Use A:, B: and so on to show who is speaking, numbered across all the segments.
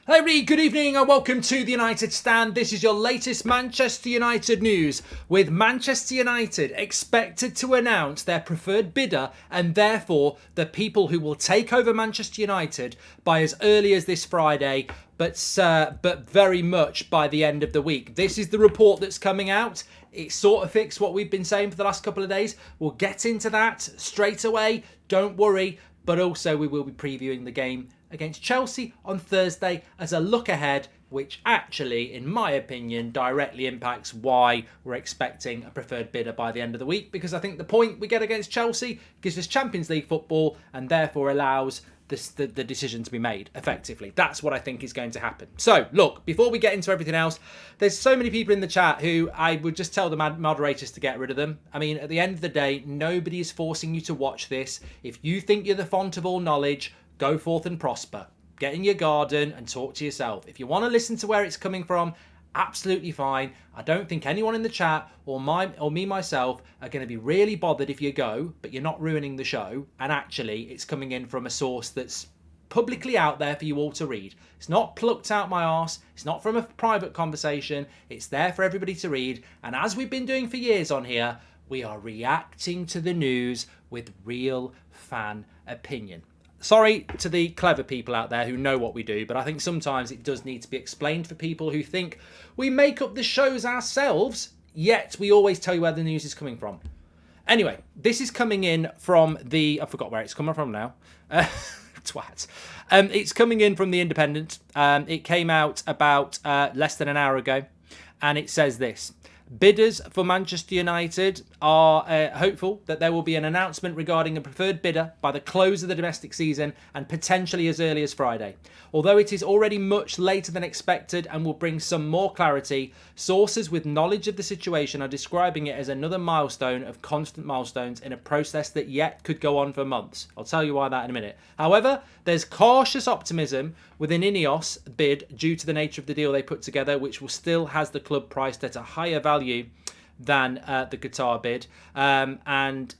A: Hello everybody, good evening and welcome to the United Stand. This is your latest Manchester United news, with Manchester United expected to announce their preferred bidder and therefore the people who will take over Manchester United by as early as this Friday, but very much by the end of the week. This is the report that's coming out. It sort of fixed what we've been saying for the last couple of days. We'll get into that straight away, don't worry, but also we will be previewing the game against Chelsea on Thursday as a look ahead, which actually, in my opinion, directly impacts why we're expecting a preferred bidder by the end of the week, because I think the point we get against Chelsea gives us Champions League football and therefore allows the decision to be made effectively. That's what I think is going to happen. So, look, before we get into everything else, there's so many people in the chat who I would just tell the moderators to get rid of them. I mean, at the end of the day, nobody is forcing you to watch this. If you think you're the font of all knowledge, go forth and prosper. Get in your garden and talk to yourself. If you want to listen to where it's coming from, absolutely fine. I don't think anyone in the chat or me myself are going to be really bothered if you go, but you're not ruining the show. And actually, it's coming in from a source that's publicly out there for you all to read. It's not plucked out my arse. It's not from a private conversation. It's there for everybody to read. And as we've been doing for years on here, we are reacting to the news with real fan opinion. Sorry to the clever people out there who know what we do, but I think sometimes it does need to be explained for people who think we make up the shows ourselves, yet we always tell you where the news is coming from. Anyway, this is coming in from I forgot where it's coming from now. Twat. It's coming in from The Independent. It came out about less than an hour ago, and it says this. Bidders for Manchester United are hopeful that there will be an announcement regarding a preferred bidder by the close of the domestic season and potentially as early as Friday. Although it is already much later than expected and will bring some more clarity, sources with knowledge of the situation are describing it as another milestone of constant milestones in a process that yet could go on for months. I'll tell you why that in a minute. However, there's cautious optimism with an Ineos bid due to the nature of the deal they put together, which will still has the club priced at a higher value than the Qatar bid, and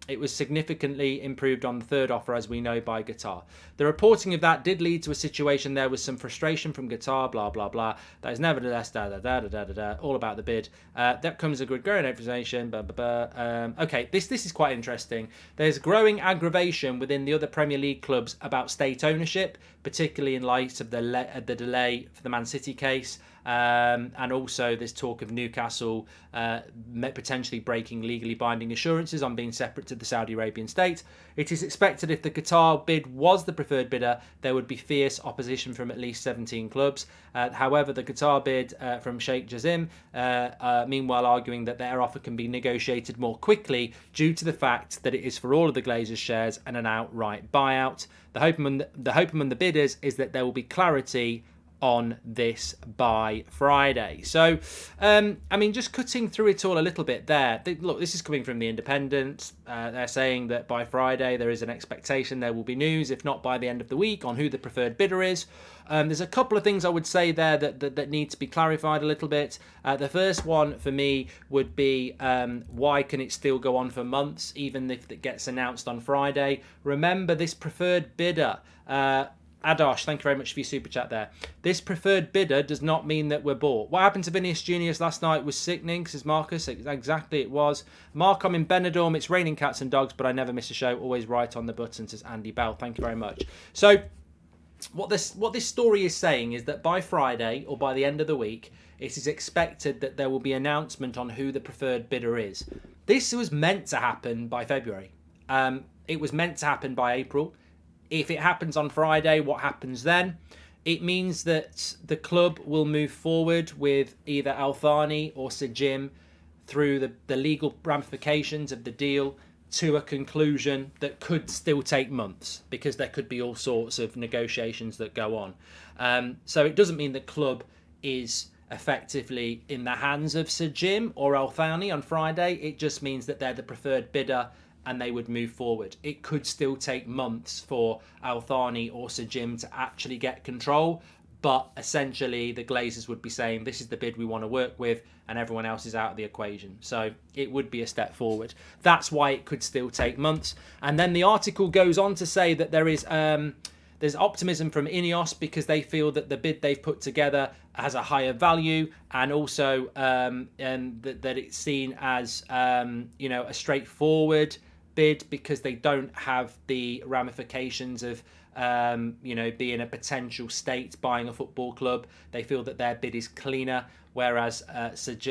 A: it was significantly improved on the third offer, as we know, by Qatar. The reporting of that did lead to a situation there was some frustration from Qatar, blah blah blah. That is nevertheless all about the bid. That comes a good growing information. Okay, this is quite interesting. There's growing aggravation within the other Premier League clubs about state ownership, particularly in light of the delay for the Man City case. And also there's talk of Newcastle potentially breaking legally binding assurances on being separate to the Saudi Arabian state. It is expected if the Qatar bid was the preferred bidder, there would be fierce opposition from at least 17 clubs. However, the Qatar bid from Sheikh Jassim, meanwhile arguing that their offer can be negotiated more quickly due to the fact that it is for all of the Glazers shares and an outright buyout. The hope among the bidders is that there will be clarity on this by Friday. So, I mean, just cutting through it all a little bit there. Look, this is coming from The Independent. They're saying that by Friday there is an expectation there will be news, if not by the end of the week, on who the preferred bidder is. There's a couple of things I would say there that need to be clarified a little bit. The first one for me would be why can it still go on for months, even if it gets announced on Friday? Remember, this preferred bidder... Adosh, thank you very much for your super chat there. This preferred bidder does not mean that we're bought. What happened to Vinicius Juniors last night was sickening, says Marcus. Exactly, it was. Mark, I'm in Benidorm. It's raining cats and dogs, but I never miss a show. Always right on the button, says Andy Bell. Thank you very much. So, what this story is saying is that by Friday, or by the end of the week, it is expected that there will be an announcement on who the preferred bidder is. This was meant to happen by February. It was meant to happen by April. If it happens on Friday, what happens then? It means that the club will move forward with either Al Thani or Sajim through the legal ramifications of the deal to a conclusion that could still take months, because there could be all sorts of negotiations that go on. So it doesn't mean the club is effectively in the hands of Sajim or Al Thani on Friday. It just means that they're the preferred bidder and they would move forward. It could still take months for Al Thani or Sajim to actually get control, but essentially the Glazers would be saying this is the bid we want to work with, and everyone else is out of the equation. So it would be a step forward. That's why it could still take months. And then the article goes on to say that there is There's optimism from Ineos because they feel that the bid they've put together has a higher value, and also that it's seen as a straightforward bid because they don't have the ramifications of being a potential state buying a football club. They feel that their bid is cleaner, whereas Sheikh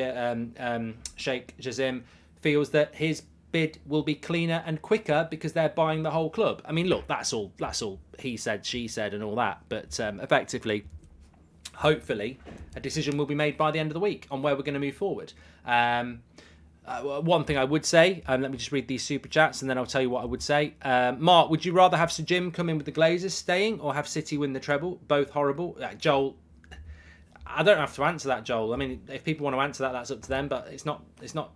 A: Jazim feels that his bid will be cleaner and quicker because they're buying the whole club. I mean, look, that's all he said, she said, and all that. But effectively, hopefully, a decision will be made by the end of the week on where we're going to move forward. One thing I would say, let me just read these super chats and then I'll tell you what I would say. Mark, would you rather have Sir Jim come in with the Glazers staying or have City win the treble? Both horrible. Joel, I don't have to answer that, Joel. I mean, if people want to answer that, that's up to them. But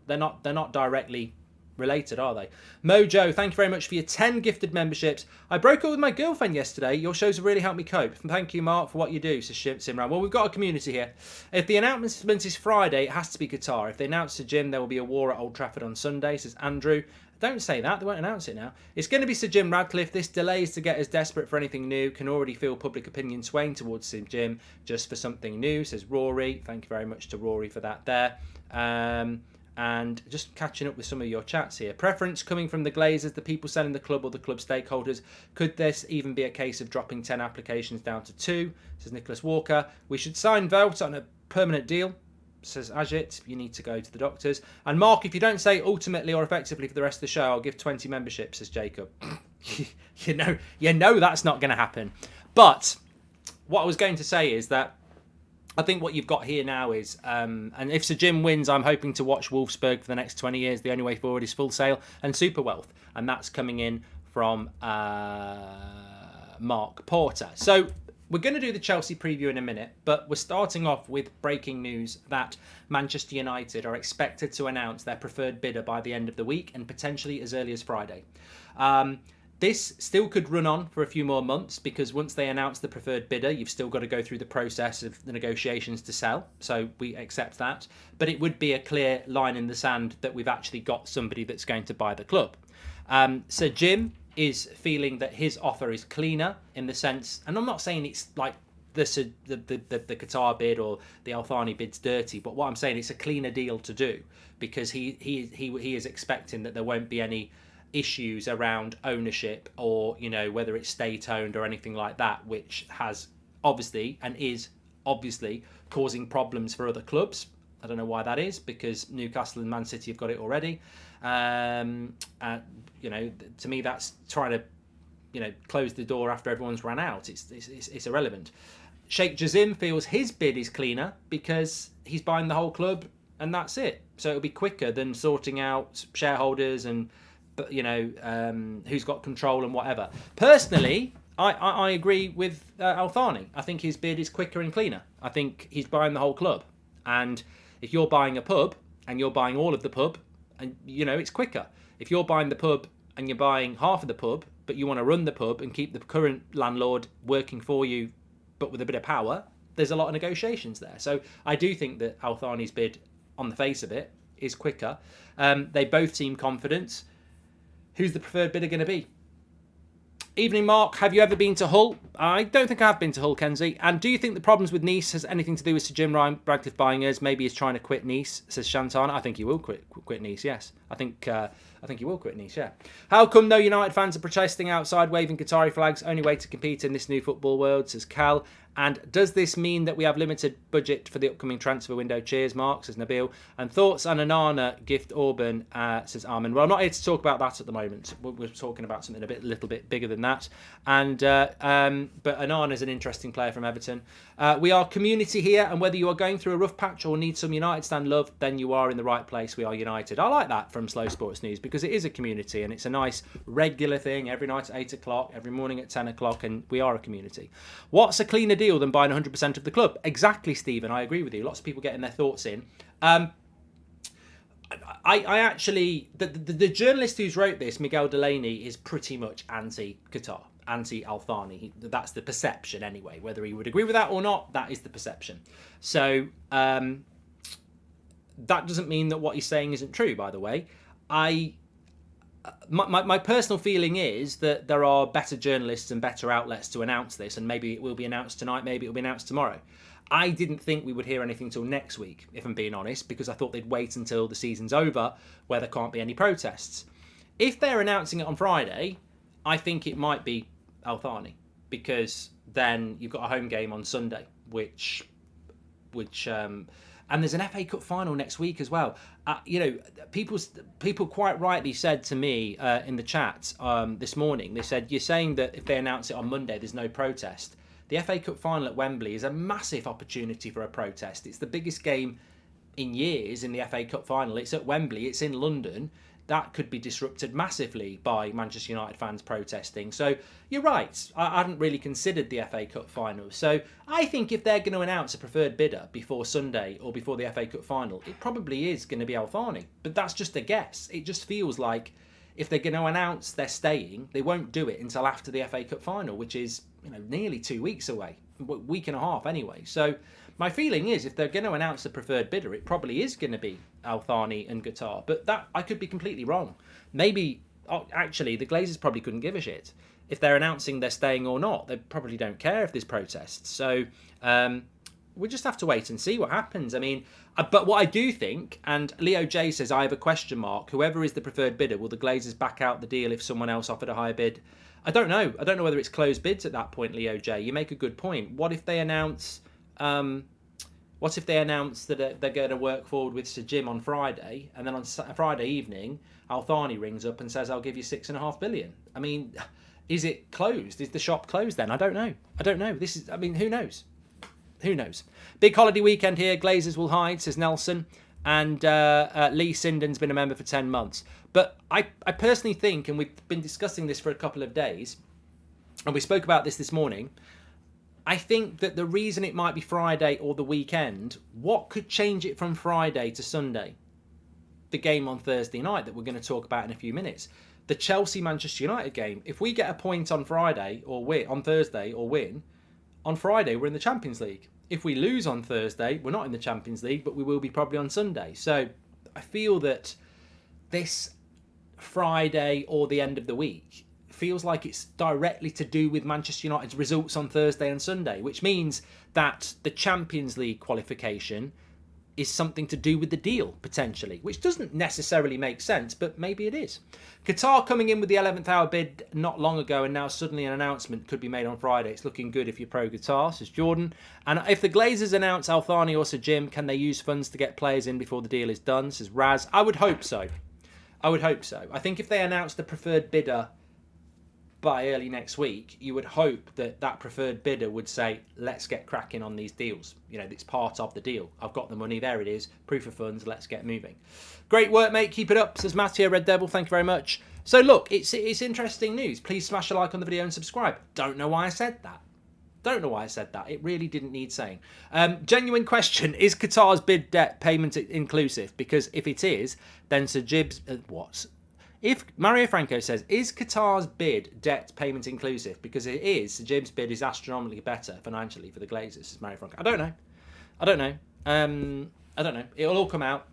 A: they're not directly related, are they? Mojo, thank you very much for your 10 gifted memberships. I broke up with my girlfriend yesterday. Your shows have really helped me cope. Thank you, Mark, for what you do, says Simran. Well, we've got a community here. If the announcement is Friday, it has to be Qatar. If they announce to Jim there will be a war at Old Trafford on Sunday, says Andrew. Don't say that. They won't announce it now. It's going to be Sir Jim Radcliffe. This delay is to get us desperate for anything new. Can already feel public opinion swaying towards Sir Jim just for something new, says Rory. Thank you very much to Rory for that there. And just catching up with some of your chats here. Preference coming from the Glazers, the people selling the club or the club stakeholders. Could this even be a case of dropping 10 applications down to 2? Says Nicholas Walker. We should sign Vote on a permanent deal, says Ajit. You need to go to the doctors. And Mark, if you don't say ultimately or effectively for the rest of the show, I'll give 20 memberships, says Jacob. you know that's not going to happen. But what I was going to say is that I think what you've got here now is, and if Sir Jim wins, I'm hoping to watch Wolfsburg for the next 20 years. The only way forward is Full Sail and Super Wealth. And that's coming in from Mark Porter. So we're going to do the Chelsea preview in a minute, but we're starting off with breaking news that Manchester United are expected to announce their preferred bidder by the end of the week and potentially as early as Friday. This still could run on for a few more months because once they announce the preferred bidder, you've still got to go through the process of the negotiations to sell. So we accept that. But it would be a clear line in the sand that we've actually got somebody that's going to buy the club. Sir Jim is feeling that his offer is cleaner in the sense, and I'm not saying it's like the Qatar bid or the Al Thani bid's dirty, but what I'm saying, it's a cleaner deal to do because he is expecting that there won't be any issues around ownership or whether it's state owned or anything like that, which has obviously and is obviously causing problems for other clubs. I don't know why that is, because Newcastle and Man City have got it already. To me that's trying to close the door after everyone's run out. It's irrelevant. Sheikh Jazim feels his bid is cleaner because he's buying the whole club and that's it. So it'll be quicker than sorting out shareholders and who's got control and whatever. Personally, I agree with Al Thani. I think his bid is quicker and cleaner. I think he's buying the whole club. And if you're buying a pub and you're buying all of the pub, and it's quicker. If you're buying the pub and you're buying half of the pub, but you want to run the pub and keep the current landlord working for you, but with a bit of power, there's a lot of negotiations there. So I do think that Al Thani's bid, on the face of it, is quicker. They both seem confident. Who's the preferred bidder going to be? Evening, Mark. Have you ever been to Hull? I don't think I have been to Hull, Kenzie. And do you think the problems with Nice has anything to do with Sir Jim Radcliffe buying us? Maybe he's trying to quit Nice, says Shantan. I think he will quit Nice, yes. I think he will quit Nice, yeah. How come no United fans are protesting outside waving Qatari flags? Only way to compete in this new football world, says Cal. And does this mean that we have limited budget for the upcoming transfer window? Cheers, Mark, says Nabil. And thoughts on Anana gift Auburn, says Armin. Well, I'm not here to talk about that at the moment. We're talking about something a little bit bigger than that. And but Anana is an interesting player from Everton. We are community here, and whether you are going through a rough patch or need some United stand love, then you are in the right place. We are united. I like that from Slow Sports News because it is a community and it's a nice regular thing every night at 8 o'clock, every morning at 10 o'clock, and we are a community. What's a cleaner deal than buying 100% of the club? Exactly, Stephen. I agree with you. Lots of people getting their thoughts in. I actually, the journalist who's wrote this, Miguel Delaney, is pretty much anti-Qatar, anti-Al Thani. That's the perception anyway. Whether he would agree with that or not, that is the perception. So that doesn't mean that what he's saying isn't true, by the way. I my personal feeling is that there are better journalists and better outlets to announce this, and maybe it will be announced tonight, maybe it will be announced tomorrow. I didn't think we would hear anything till next week, if I'm being honest, because I thought they'd wait until the season's over, where there can't be any protests. If they're announcing it on Friday, I think it might be Al Thani, because then you've got a home game on Sunday, which and there's an FA Cup final next week as well. People quite rightly said to me in the chat this morning, they said, you're saying that if they announce it on Monday, there's no protest. The FA Cup final at Wembley is a massive opportunity for a protest. It's the biggest game in years in the FA Cup final. It's at Wembley, it's in London. That could be disrupted massively by Manchester United fans protesting. So you're right, I hadn't really considered the FA Cup final. So I think if they're going to announce a preferred bidder before Sunday or before the FA Cup final, it probably is going to be Al Thani. But that's just a guess. It just feels like if they're going to announce they're staying, they won't do it until after the FA Cup final, which is nearly 2 weeks away, a week and a half anyway. So my feeling is if they're going to announce the preferred bidder, it probably is going to be Al Thani and Qatar. But that I could be completely wrong. Maybe, actually, the Glazers probably couldn't give a shit. If they're announcing they're staying or not, they probably don't care if there's protests. So we'll just have to wait and see what happens. I mean, but what I do think, and Leo J says, I have a question mark. Whoever is the preferred bidder, will the Glazers back out the deal if someone else offered a higher bid? I don't know. I don't know whether it's closed bids at that point, Leo J. You make a good point. What if they announce... what if they announce that they're going to work forward with Sir Jim on Friday, and then on Friday evening, Al Thani rings up and says, I'll give you $6.5 billion? I mean, is it closed? Is the shop closed then? I don't know. Who knows? Who knows? Big holiday weekend here. Glazers will hide, says Nelson. And Lee Sinden's been a member for 10 months. But I personally think, and we've been discussing this for a couple of days, and we spoke about this morning, I think that the reason it might be Friday or the weekend, what could change it from Friday to Sunday? The game on Thursday night that we're going to talk about in a few minutes. The Chelsea-Manchester United game. If we get a point on Friday or win on Thursday or win, on Friday we're in the Champions League. If we lose on Thursday, we're not in the Champions League, but we will be probably on Sunday. So I feel that this Friday or the end of the week feels like it's directly to do with Manchester United's results on Thursday and Sunday, which means that the Champions League qualification is something to do with the deal, potentially, which doesn't necessarily make sense, but maybe it is. Qatar coming in with the 11th hour bid not long ago, and now suddenly an announcement could be made on Friday. It's looking good if you're pro Qatar, says Jordan. And if the Glazers announce Al Thani or Sir Jim, can they use funds to get players in before the deal is done, says Raz. I would hope so. I think if they announce the preferred bidder by early next week, you would hope that that preferred bidder would say, let's get cracking on these deals. It's part of the deal. I've got the money. There it is. Proof of funds. Let's get moving. Great work, mate. Keep it up, says Mattia Red Devil. Thank you very much. So look, it's interesting news. Please smash a like on the video and subscribe. Don't know why I said that. It really didn't need saying. Genuine question. Is Qatar's bid debt payment inclusive? Because if it is, then Sir Jib's... what? If Mario Franco says, is Qatar's bid debt payment inclusive? Because it is, Sir Jim's bid is astronomically better financially for the Glazers, says Mario Franco. I don't know. It'll all come out.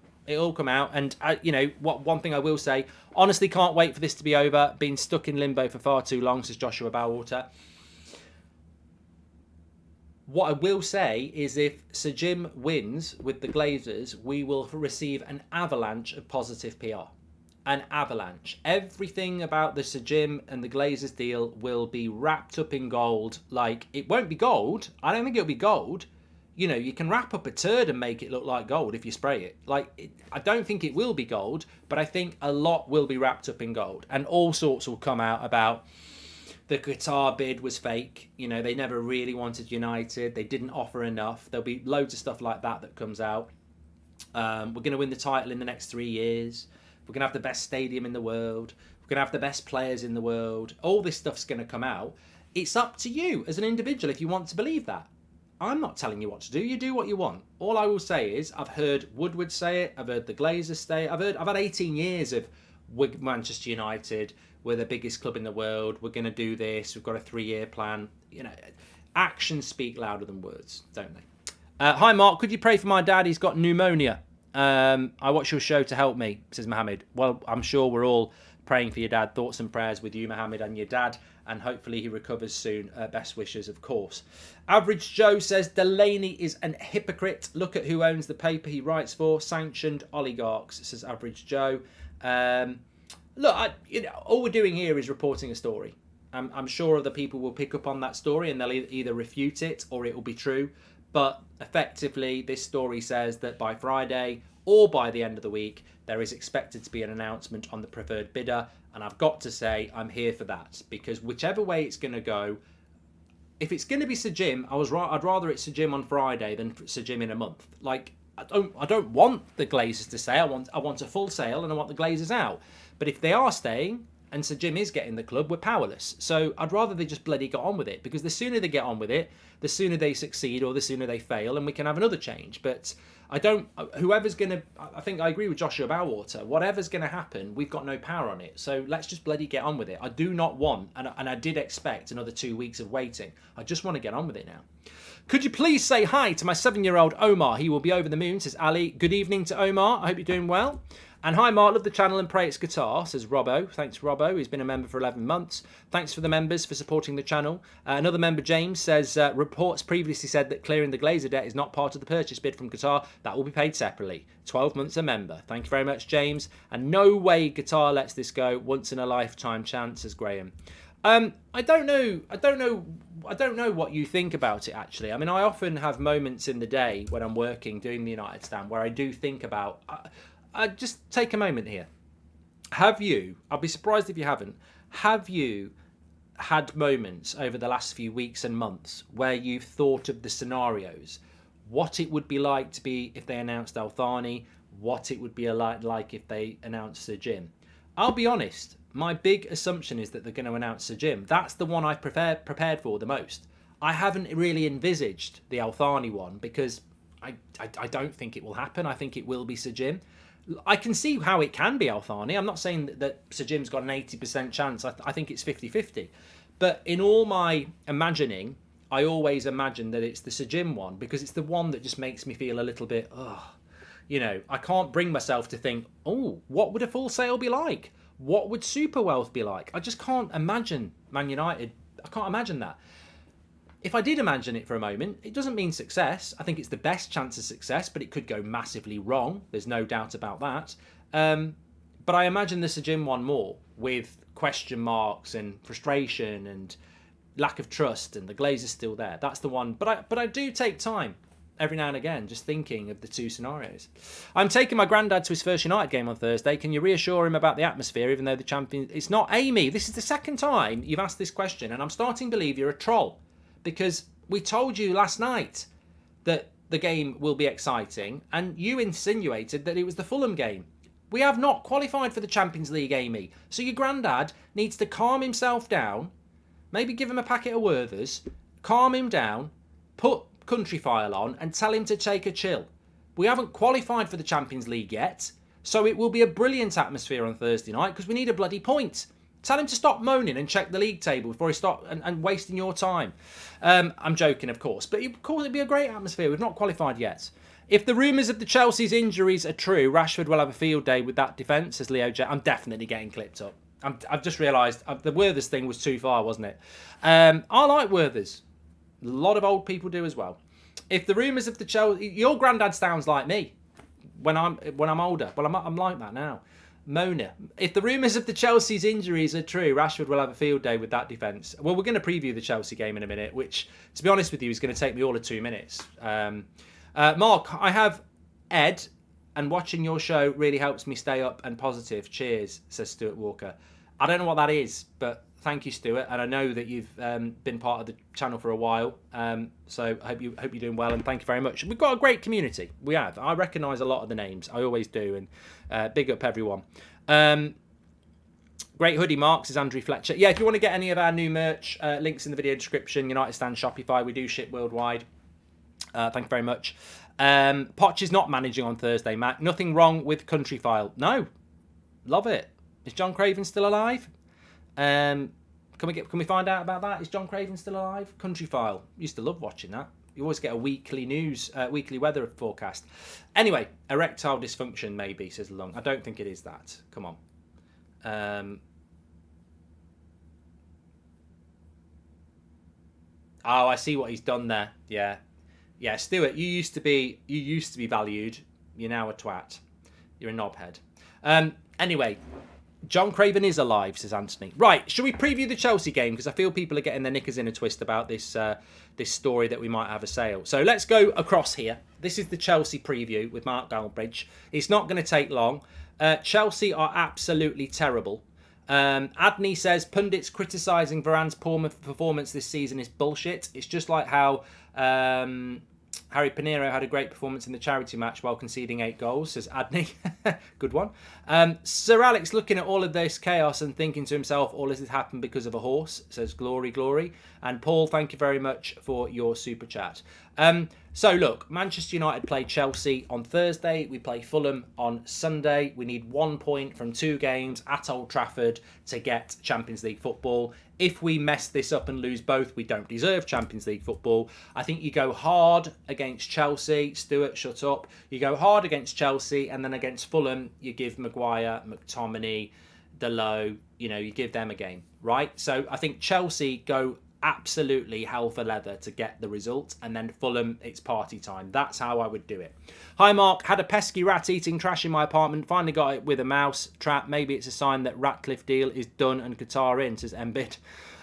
A: And, one thing I will say, honestly can't wait for this to be over. Been stuck in limbo for far too long, says Joshua Bowater. What I will say is if Sir Jim wins with the Glazers, we will receive an avalanche of positive PR. An avalanche. Everything about the Sir Jim and the Glazers deal will be wrapped up in gold. Like, it won't be gold. I don't think it'll be gold. You can wrap up a turd and make it look like gold if you spray it. I don't think it will be gold, but I think a lot will be wrapped up in gold. And all sorts will come out about the Qatar bid was fake. They never really wanted United. They didn't offer enough. There'll be loads of stuff like that comes out. We're going to win the title in the next 3 years. We're going to have the best stadium in the world. We're going to have the best players in the world. All this stuff's going to come out. It's up to you as an individual if you want to believe that. I'm not telling you what to do. You do what you want. All I will say is I've heard Woodward say it. I've heard the Glazers say it. I've had 18 years of Manchester United. We're the biggest club in the world. We're going to do this. We've got a 3-year plan. Actions speak louder than words, don't they? Hi, Mark. Could you pray for my dad? He's got pneumonia. I watch your show to help me, says Mohammed. Well, I'm sure we're all praying for your dad. Thoughts and prayers with you, Mohammed, and your dad. And hopefully he recovers soon. Best wishes, of course. Average Joe says, Delaney is an hypocrite. Look at who owns the paper he writes for. Sanctioned oligarchs, says Average Joe. Look, all we're doing here is reporting a story. I'm sure other people will pick up on that story and they'll either refute it or it will be true. But effectively, this story says that by Friday or by the end of the week, there is expected to be an announcement on the preferred bidder. And I've got to say, I'm here for that. Because whichever way it's going to go, if it's going to be Sir Jim, I'd rather it's Sir Jim on Friday than Sir Jim in a month. Like, I don't want the Glazers to stay. I want a full sale and I want the Glazers out. But if they are staying and Sir Jim is getting the club, we're powerless. So I'd rather they just bloody get on with it, because the sooner they get on with it, the sooner they succeed or the sooner they fail, and we can have another change. But whoever's going to, I think I agree with Joshua Bowwater, whatever's going to happen, we've got no power on it. So let's just bloody get on with it. I do not want, and I did expect another 2 weeks of waiting. I just want to get on with it now. Could you please say hi to my 7-year-old Omar? He will be over the moon, says Ali. Good evening to Omar. I hope you're doing well. And hi, Mark. Love the channel and pray it's Qatar, says Robbo. Thanks, Robbo. He's been a member for 11 months. Thanks for the members for supporting the channel. Another member, James, says reports previously said that clearing the Glazer debt is not part of the purchase bid from Qatar. That will be paid separately. 12 months a member. Thank you very much, James. And no way Qatar lets this go. Once in a lifetime chance, says Graham. I don't know what you think about it, actually. I mean, I often have moments in the day when I'm working doing the United Stand where I do think about... just take a moment here. Have you, I'll be surprised if you haven't, have you had moments over the last few weeks and months where you've thought of the scenarios, what it would be like to be if they announced Al Thani, what it would be like if they announced Sir Jim? I'll be honest, my big assumption is that they're going to announce Sir Jim. That's the one I've prepared for the most. I haven't really envisaged the Al Thani one because I don't think it will happen. I think it will be Sir Jim. I can see how it can be Al Thani. I'm not saying that Sir Jim's got an 80% chance. I think it's 50-50. But in all my imagining, I always imagine that it's the Sir Jim one because it's the one that just makes me feel a little bit, I can't bring myself to think, what would a full sale be like? What would Super Wealth be like? I just can't imagine Man United. I can't imagine that. If I did imagine it for a moment, it doesn't mean success. I think it's the best chance of success, but it could go massively wrong. There's no doubt about that. But I imagine the Sir Jim one more, with question marks and frustration and lack of trust, and the glaze is still there. That's the one. But I do take time every now and again, just thinking of the two scenarios. I'm taking my granddad to his first United game on Thursday. Can you reassure him about the atmosphere, even though the champion... It's not Amy. This is the second time you've asked this question, and I'm starting to believe you're a troll. Because we told you last night that the game will be exciting, and you insinuated that it was the Fulham game. We have not qualified for the Champions League, Amy. So your granddad needs to calm himself down, maybe give him a packet of Werthers, calm him down, put Country File on, and tell him to take a chill. We haven't qualified for the Champions League yet, so it will be a brilliant atmosphere on Thursday night because we need a bloody point. Tell him to stop moaning and check the league table before he stops and wasting your time. I'm joking, of course. But it'd be a great atmosphere. We've not qualified yet. If the rumours of the Chelsea's injuries are true, Rashford will have a field day with that defence, says Leo J. I'm definitely getting clipped up. I've just realised the Werthers thing was too far, wasn't it? I like Werthers. A lot of old people do as well. If the rumours of the Chelsea... Your granddad sounds like me when I'm older. Well, I'm like that now. Mona, if the rumours of the Chelsea's injuries are true, Rashford will have a field day with that defence. Well, we're going to preview the Chelsea game in a minute, which, to be honest with you, is going to take me all of 2 minutes. Mark, I have Ed, and watching your show really helps me stay up and positive. Cheers, says Stuart Walker. I don't know what that is, but thank you, Stuart. And I know that you've been part of the channel for a while, so I hope you're doing well, and thank you very much. We've got a great community. We have. I recognise a lot of the names. I always do, and big up everyone. Great hoodie, Mark, says Andrew Fletcher. Yeah, if you want to get any of our new merch, links in the video description. United Stand, Shopify. We do ship worldwide. Thank you very much. Poch is not managing on Thursday, Matt. Nothing wrong with Country File. No. Love it. Is John Craven still alive? Can we find out about that? Is John Craven still alive? Country File. Used to love watching that. You always get a weekly weather forecast. Anyway, erectile dysfunction maybe, says Long. I don't think it is that. Come on. Oh, I see what he's done there. Yeah. Yeah, Stuart, you used to be valued. You're now a twat. You're a knobhead. Anyway, John Craven is alive, says Anthony. Right, shall we preview the Chelsea game? Because I feel people are getting their knickers in a twist about this this story that we might have a sale. So let's go across here. This is the Chelsea preview with Mark Galbridge. It's not going to take long. Chelsea are absolutely terrible. Adney says, pundits criticising Varane's poor performance this season is bullshit. It's just like how Harry Pinero had a great performance in the charity match while conceding 8 goals, says Adney. Good one. Sir Alex looking at all of this chaos and thinking to himself, all this has happened because of a horse, says glory, glory. And Paul, thank you very much for your super chat. So look, Manchester United play Chelsea on Thursday. We play Fulham on Sunday. We need 1 point from 2 games at Old Trafford to get Champions League football. If we mess this up and lose both, we don't deserve Champions League football. I think you go hard against Chelsea. Stuart, shut up. You go hard against Chelsea, and then against Fulham, you give Maguire, McTominay, Delo, you give them a game, right? So I think Chelsea go absolutely hell for leather to get the result, and then Fulham, it's party time. That's how I would do it. Hi Mark, had a pesky rat eating trash in my apartment, finally got it with a mouse trap. Maybe it's a sign that Ratcliffe deal is done and Qatar in, says Embit.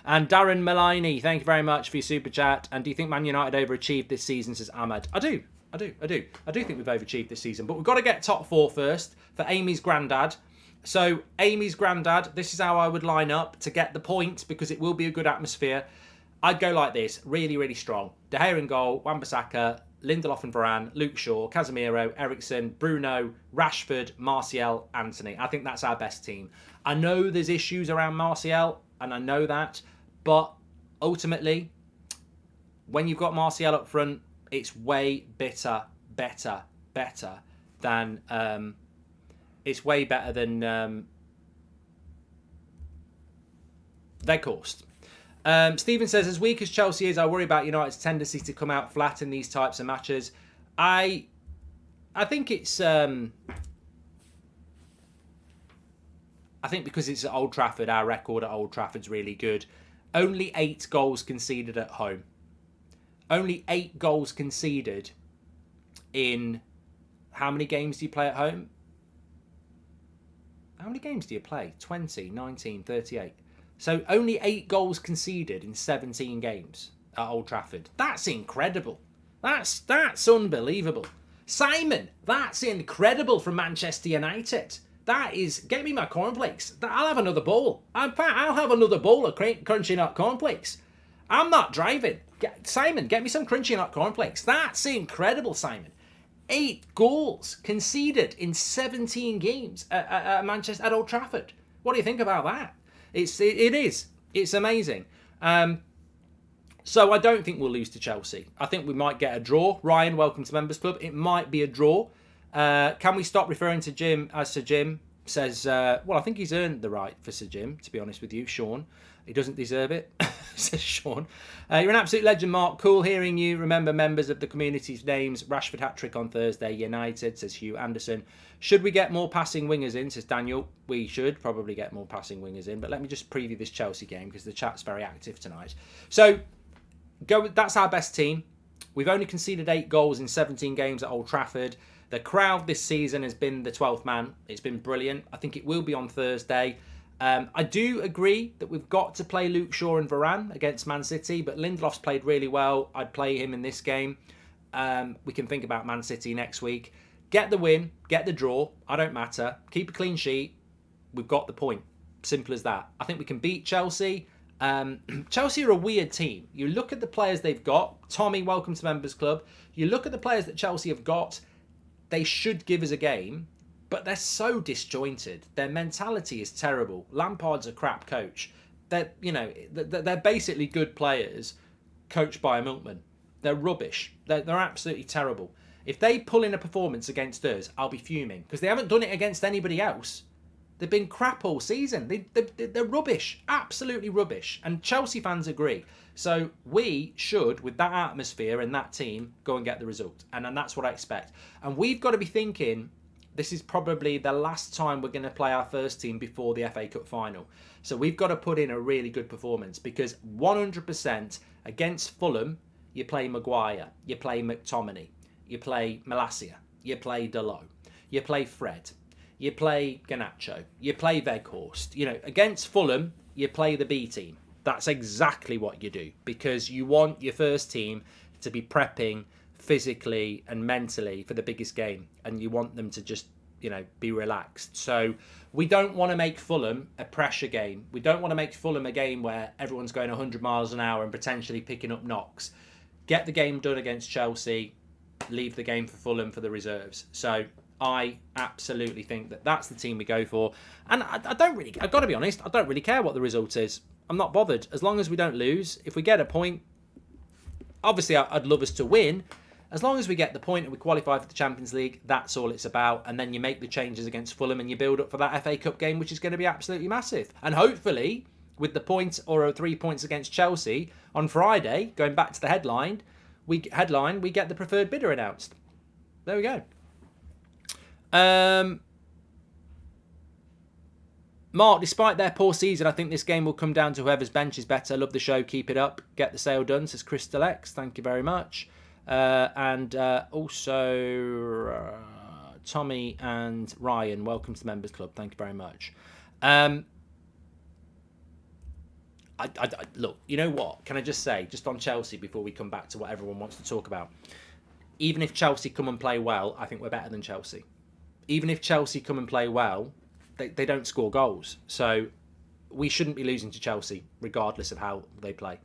A: And Darren Malini, thank you very much for your super chat. And do you think Man United overachieved this season, says Ahmad. I do think we've overachieved this season, but we've got to get top 4 first for Amy's granddad. So Amy's granddad, this is how I would line up to get the point, because it will be a good atmosphere. I'd go like this, really, really strong. De Gea in goal, Wan-Bissaka, Lindelof and Varane, Luke Shaw, Casemiro, Eriksen, Bruno, Rashford, Martial, Anthony. I think that's our best team. I know there's issues around Martial, and I know that, but ultimately, when you've got Martial up front, it's way better than Weghorst. Stephen says, as weak as Chelsea is, I worry about United's tendency to come out flat in these types of matches. I think it's I think because it's at Old Trafford, our record at Old Trafford's really good. Only 8 goals conceded at home. Only 8 goals conceded in how many games do you play at home? How many games do you play? 20, 19, 38. So only 8 goals conceded in 17 games at Old Trafford. That's incredible. That's unbelievable. Simon, that's incredible from Manchester United. That is, get me my cornflakes. I'll have another bowl. In fact, I'll have another bowl of Crunchy Nut cornflakes. I'm not driving. Simon, get me some Crunchy Nut cornflakes. That's incredible, Simon. 8 goals conceded in 17 games at Manchester, at Old Trafford. What do you think about that? It's amazing. So I don't think we'll lose to Chelsea. I think we might get a draw. Ryan, welcome to Members Club. It might be a draw. Can we stop referring to Jim as Sir Jim? Says, well, I think he's earned the right for Sir Jim, to be honest with you, Sean. He doesn't deserve it, says Sean. You're an absolute legend, Mark. Cool hearing you. Remember members of the community's names. Rashford hat-trick on Thursday. United, says Hugh Anderson. Should we get more passing wingers in, says Daniel. We should probably get more passing wingers in. But let me just preview this Chelsea game because the chat's very active tonight. So, that's our best team. We've only conceded 8 goals in 17 games at Old Trafford. The crowd this season has been the 12th man. It's been brilliant. I think it will be on Thursday. I do agree that we've got to play Luke Shaw and Varane against Man City, but Lindelof's played really well. I'd play him in this game. We can think about Man City next week. Get the win, get the draw. I don't matter. Keep a clean sheet. We've got the point. Simple as that. I think we can beat Chelsea. Chelsea are a weird team. You look at the players they've got. Tommy, welcome to Members Club. You look at the players that Chelsea have got. They should give us a game, but they're so disjointed. Their mentality is terrible. Lampard's a crap coach. They're basically good players coached by a milkman. They're rubbish. They're absolutely terrible. If they pull in a performance against us, I'll be fuming because they haven't done it against anybody else. They've been crap all season. They're rubbish, absolutely rubbish. And Chelsea fans agree. So we should, with that atmosphere and that team, go and get the result. And that's what I expect. And we've got to be thinking, this is probably the last time we're going to play our first team before the FA Cup final. So we've got to put in a really good performance because 100% Against Fulham, you play Maguire, you play McTominay, you play Malacia, you play Dalot, you play Fred, you play Garnacho, you play Weghorst. You know, against Fulham, you play the B team. That's exactly what you do, because you want your first team to be prepping physically and mentally for the biggest game, and you want them to just, you know, be relaxed. So we don't want to make Fulham a pressure game. We don't want to make Fulham a game where everyone's going 100 miles an hour and potentially picking up knocks. Get the game done against Chelsea, leave the game for Fulham for the reserves. So I absolutely think that that's the team we go for. And I've got to be honest, I don't really care what the result is. I'm not bothered. As long as we don't lose, if we get a point, obviously I'd love us to win. As long as we get the point and we qualify for the Champions League, that's all it's about. And then you make the changes against Fulham and you build up for that FA Cup game, which is going to be absolutely massive. And hopefully, with the point or 3 points against Chelsea on Friday, going back to the headline, we get the preferred bidder announced. There we go. Mark, despite their poor season, I think this game will come down to whoever's bench is better. Love the show. Keep it up. Get the sale done, says Crystal X. Thank you very much. Also, Tommy and Ryan, welcome to the Members Club. Thank you very much. Look, you know what? Can I just say, just on Chelsea, before we come back to what everyone wants to talk about, even if Chelsea come and play well, I think we're better than Chelsea. Even if Chelsea come and play well, they don't score goals. So we shouldn't be losing to Chelsea, regardless of how they play.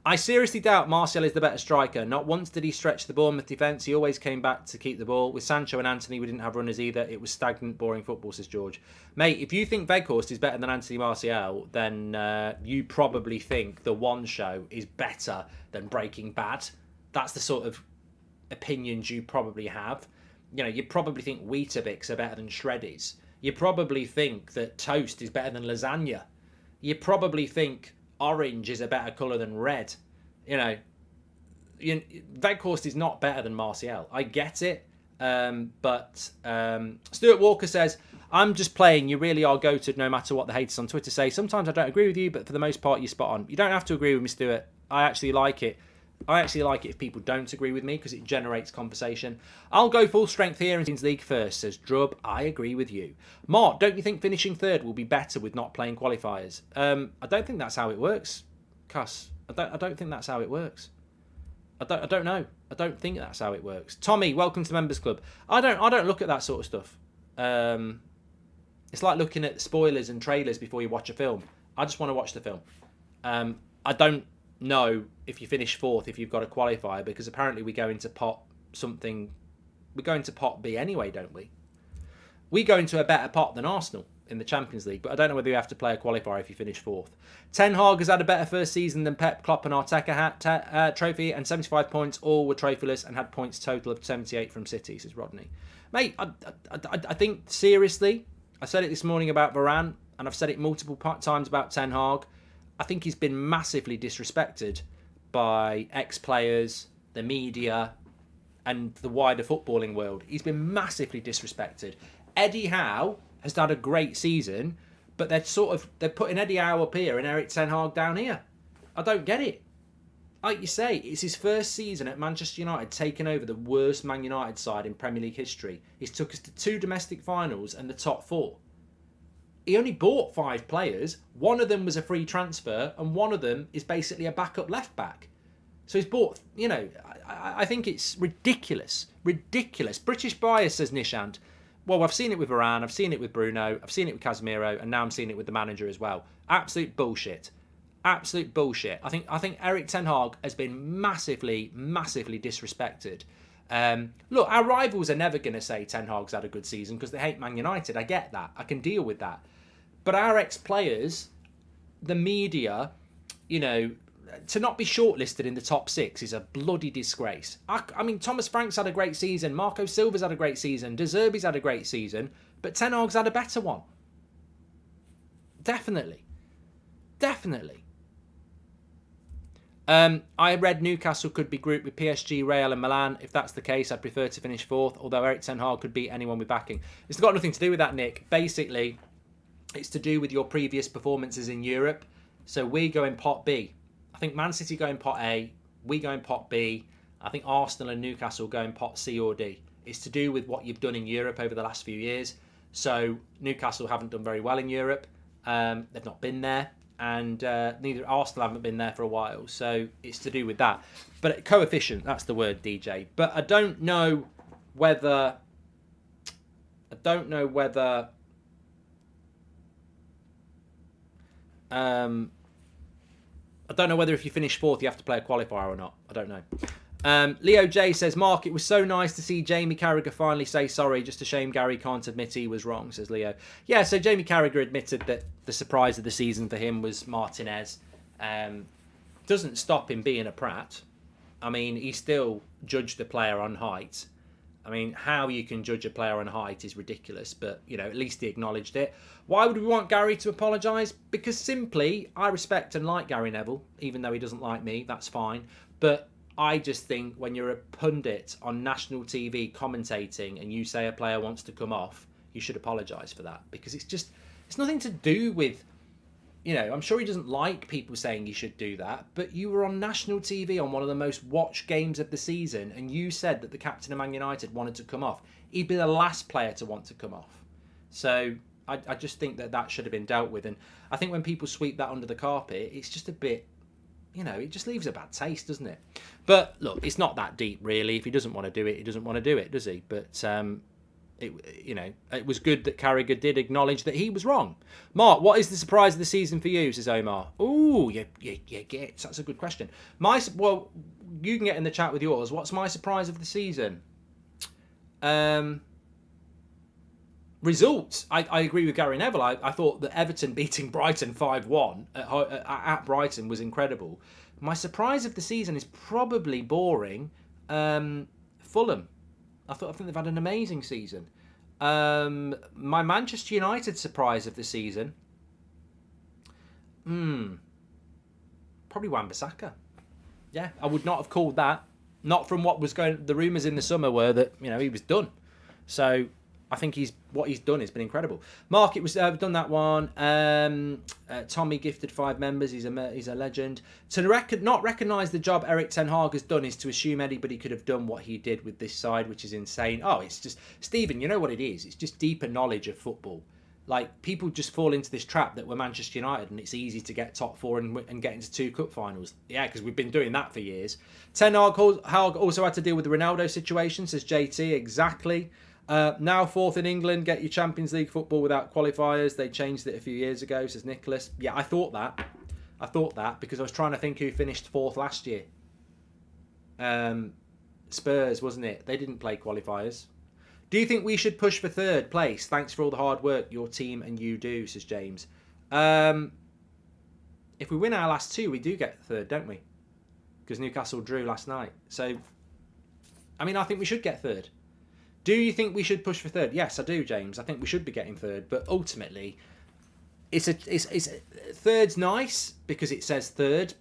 A: I seriously doubt Martial is the better striker. Not once did he stretch the Bournemouth defence. He always came back to keep the ball. With Sancho and Anthony, we didn't have runners either. It was stagnant, boring football, says George. Mate, if you think Weghorst is better than Anthony Martial, then you probably think The One Show is better than Breaking Bad. That's the sort of opinions you probably have. You know, you probably think Weetabix are better than Shreddies. You probably think that toast is better than lasagna. You probably think orange is a better colour than red. You know, Weghorst is not better than Martial. I get it. But Stuart Walker says, I'm just playing. You really are goated no matter what the haters on Twitter say. Sometimes I don't agree with you, but for the most part, you're spot on. You don't have to agree with me, Stuart. I actually like it. I actually like it if people don't agree with me because it generates conversation. I'll go full strength here in Champions League first, says Drub. I agree with you. Mark, don't you think finishing third will be better with not playing qualifiers? I don't think that's how it works, Cuss. I don't think that's how it works. I don't know. I don't think that's how it works. Tommy, welcome to the Members Club. I don't look at that sort of stuff. It's like looking at spoilers and trailers before you watch a film. I just want to watch the film. I don't know if you finish fourth if you've got a qualifier, because apparently we go into pot B anyway, don't we? We go into a better pot than Arsenal in the Champions League, but I don't know whether you have to play a qualifier if you finish fourth. Ten Hag has had a better first season than Pep, Klopp and Arteta trophy, and 75 points, all were trophyless and had points total of 78 from City, says Rodney. Mate, I think seriously, I said it this morning about Varane, and I've said it multiple times about Ten Hag. I think he's been massively disrespected by ex-players, the media, and the wider footballing world. He's been massively disrespected. Eddie Howe has had a great season, but they're putting Eddie Howe up here and Erik Ten Hag down here. I don't get it. Like you say, it's his first season at Manchester United, taking over the worst Man United side in Premier League history. He's took us to 2 domestic finals and the top 4. He only bought 5 players. One of them was a free transfer, and one of them is basically a backup left back. So he's bought, you know, I think it's ridiculous. Ridiculous. British bias, says Nishant. Well, I've seen it with Varane, I've seen it with Bruno, I've seen it with Casemiro, and now I'm seeing it with the manager as well. Absolute bullshit. Absolute bullshit. I think Erik Ten Hag has been massively, massively disrespected. Look, our rivals are never going to say Ten Hag's had a good season because they hate Man United. I get that. I can deal with that. But our ex-players, the media, you know, to not be shortlisted in the top 6 is a bloody disgrace. I mean, Thomas Frank's had a great season. Marco Silva's had a great season. De Zerbi's had a great season. But Ten Hag's had a better one. Definitely. Definitely. I read Newcastle could be grouped with PSG, Real and Milan. If that's the case, I'd prefer to finish 4th, although Erik Ten Hag could beat anyone with backing. It's got nothing to do with that, Nick. Basically, it's to do with your previous performances in Europe. So we go in pot B. I think Man City go in pot A, we go in pot B. I think Arsenal and Newcastle go in pot C or D. It's to do with what you've done in Europe over the last few years. So Newcastle haven't done very well in Europe. They've not been there, and neither Arsenal haven't been there for a while. So it's to do with that. But coefficient, that's the word, DJ. But I don't know whether. I don't know whether. I don't know whether if you finish fourth you have to play a qualifier or not. I don't know. Leo J says, Mark, it was so nice to see Jamie Carragher finally say sorry. Just a shame Gary can't admit he was wrong, says Leo. Yeah, so Jamie Carragher admitted that the surprise of the season for him was Martinez. Doesn't stop him being a prat. I mean, he still judged the player on height. I mean, how you can judge a player on height is ridiculous, but, you know, at least he acknowledged it. Why would we want Gary to apologise? Because simply, I respect and like Gary Neville, even though he doesn't like me, that's fine. But I just think when you're a pundit on national TV commentating and you say a player wants to come off, you should apologise for that. Because it's nothing to do with, you know, I'm sure he doesn't like people saying he should do that, but you were on national TV on one of the most watched games of the season and you said that the captain of Man United wanted to come off. He'd be the last player to want to come off. So I just think that should have been dealt with. And I think when people sweep that under the carpet, it's just a bit, you know, it just leaves a bad taste, doesn't it? But look, it's not that deep, really. If he doesn't want to do it, he doesn't want to do it, does he? But it was good that Carragher did acknowledge that he was wrong. Mark, what is the surprise of the season for you, says Omar? Ooh, you get. That's a good question. Well, you can get in the chat with yours. What's my surprise of the season? Results. I agree with Gary Neville. I thought that Everton beating Brighton 5-1 at Brighton was incredible. My surprise of the season is probably boring. Fulham. I think they've had an amazing season. My Manchester United surprise of the season. Probably Wan-Bissaka. Yeah, I would not have called that. Not from what was going. The rumours in the summer were that, you know, he was done. So I think what he's done has been incredible. Mark, it was done that one. Tommy gifted 5 members. He's a legend. To not recognise the job Eric Ten Hag has done is to assume anybody could have done what he did with this side, which is insane. Oh, it's just Stephen. You know what it is? It's just deeper knowledge of football. Like, people just fall into this trap that we're Manchester United and it's easy to get top 4 and get into 2 cup finals. Yeah, because we've been doing that for years. Ten Hag also had to deal with the Ronaldo situation, says JT. Exactly. Now 4th in England, get your Champions League football without qualifiers. They changed it a few years ago, says Nicholas. Yeah, I thought that because I was trying to think who finished 4th last year. Spurs, wasn't it? They didn't play qualifiers. Do you think we should push for 3rd place? Thanks for all the hard work your team and you do, says James. If we win our last 2, we do get 3rd, don't we? Because Newcastle drew last night. So, I mean, I think we should get 3rd. Do you think we should push for 3rd? Yes, I do, James. I think we should be getting 3rd, but ultimately, it's 3rd's nice because it says 3rd,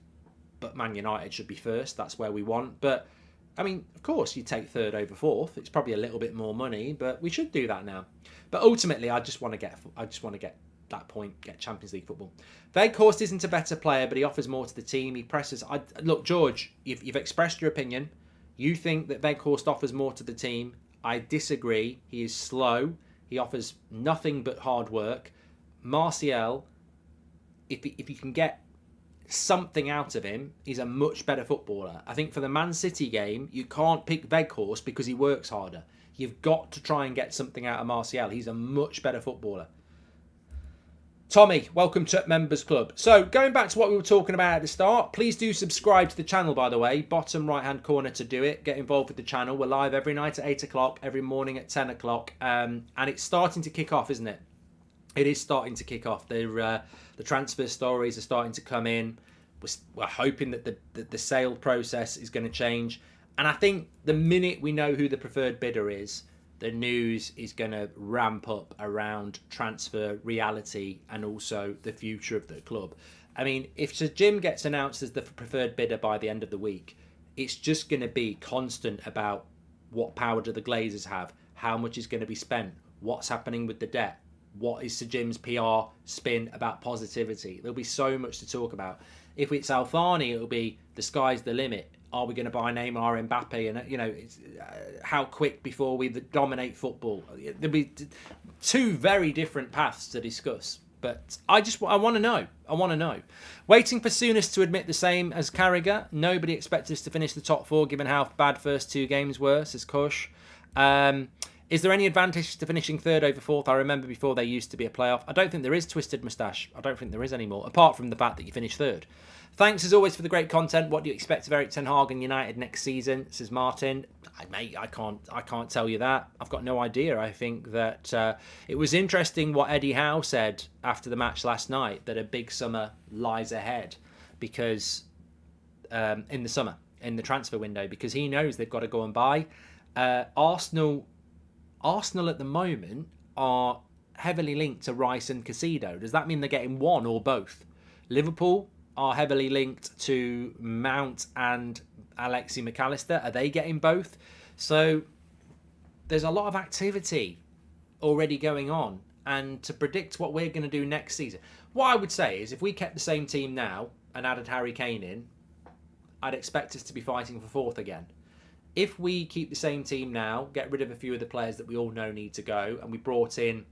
A: but Man United should be 1st. That's where we want. But I mean, of course, you take 3rd over 4th. It's probably a little bit more money, but we should do that now. But ultimately, I just want to get that point, get Champions League football. Weghorst isn't a better player, but he offers more to the team. He presses. Look, George, you've expressed your opinion. You think that Weghorst offers more to the team. I disagree. He is slow. He offers nothing but hard work. Martial, if you can get something out of him, he's a much better footballer. I think for the Man City game, you can't pick Weghorst because he works harder. You've got to try and get something out of Martial. He's a much better footballer. Tommy, welcome to Members Club. So, going back to what we were talking about at the start, please do subscribe to the channel, by the way. Bottom right-hand corner to do it. Get involved with the channel. We're live every night at 8 o'clock, every morning at 10 o'clock. And it's starting to kick off, isn't it? It is starting to kick off. The transfer stories are starting to come in. We're hoping that the sale process is going to change. And I think the minute we know who the preferred bidder is, the news is going to ramp up around transfer reality and also the future of the club. I mean, if Sir Jim gets announced as the preferred bidder by the end of the week, it's just going to be constant about what power do the Glazers have, how much is going to be spent, what's happening with the debt. what is Sir Jim's PR spin about positivity? There'll be so much to talk about. If it's Al Thani, it'll be the sky's the limit. Are we going to buy Neymar, Mbappe, and it's, how quick before we dominate football? There'll be two very different paths to discuss. But I want to know. I want to know. Waiting for Souness to admit the same as Carragher. Nobody expected us to finish the top four, given how bad first two games were, says Kush. Is there any advantage to finishing third over fourth? I remember before they used to be a playoff. I don't think there is, Twisted Moustache. I don't think there is anymore, apart from the fact that you finish third. Thanks as always for the great content. What do you expect of Erik ten Hag and United next season? Says Martin. Mate, I can't tell you that. I've got no idea. I think that it was interesting what Eddie Howe said after the match last night, that a big summer lies ahead because in the summer, in the transfer window, because he knows they've got to go and buy. Arsenal at the moment are heavily linked to Rice and Caicedo. Does that mean they're getting one or both? Liverpool are heavily linked to Mount and Alexi McAllister. Are they getting both? So there's a lot of activity already going on. And to predict what we're going to do next season, what I would say is if we kept the same team now and added Harry Kane in, I'd expect us to be fighting for fourth again. If we keep the same team now, get rid of a few of the players that we all know need to go, and we brought in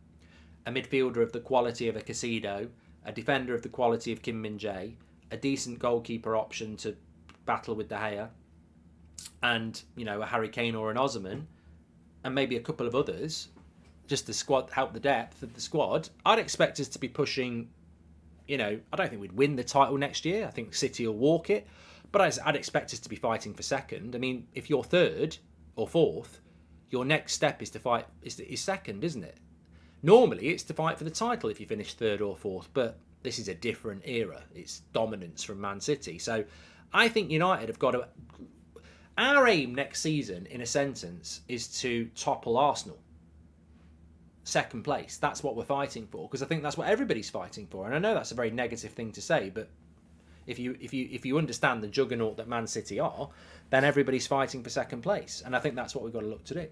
A: a midfielder of the quality of a Caicedo, a defender of the quality of Kim Min-jae, a decent goalkeeper option to battle with De Gea, and a Harry Kane or an Osimhen, and maybe a couple of others, just the squad, help the depth of the squad, I'd expect us to be pushing, I don't think we'd win the title next year. I think City will walk it. But I'd expect us to be fighting for second. I mean, if you're third or fourth, your next step is to fight is second, isn't it? Normally, it's to fight for the title if you finish third or fourth. But this is a different era. It's dominance from Man City. So I think United have got to... Our aim next season, in a sentence, is to topple Arsenal. Second place. That's what we're fighting for. Because I think that's what everybody's fighting for. And I know that's a very negative thing to say, but... If you understand the juggernaut that Man City are, then everybody's fighting for second place. And I think that's what we've got to look to do.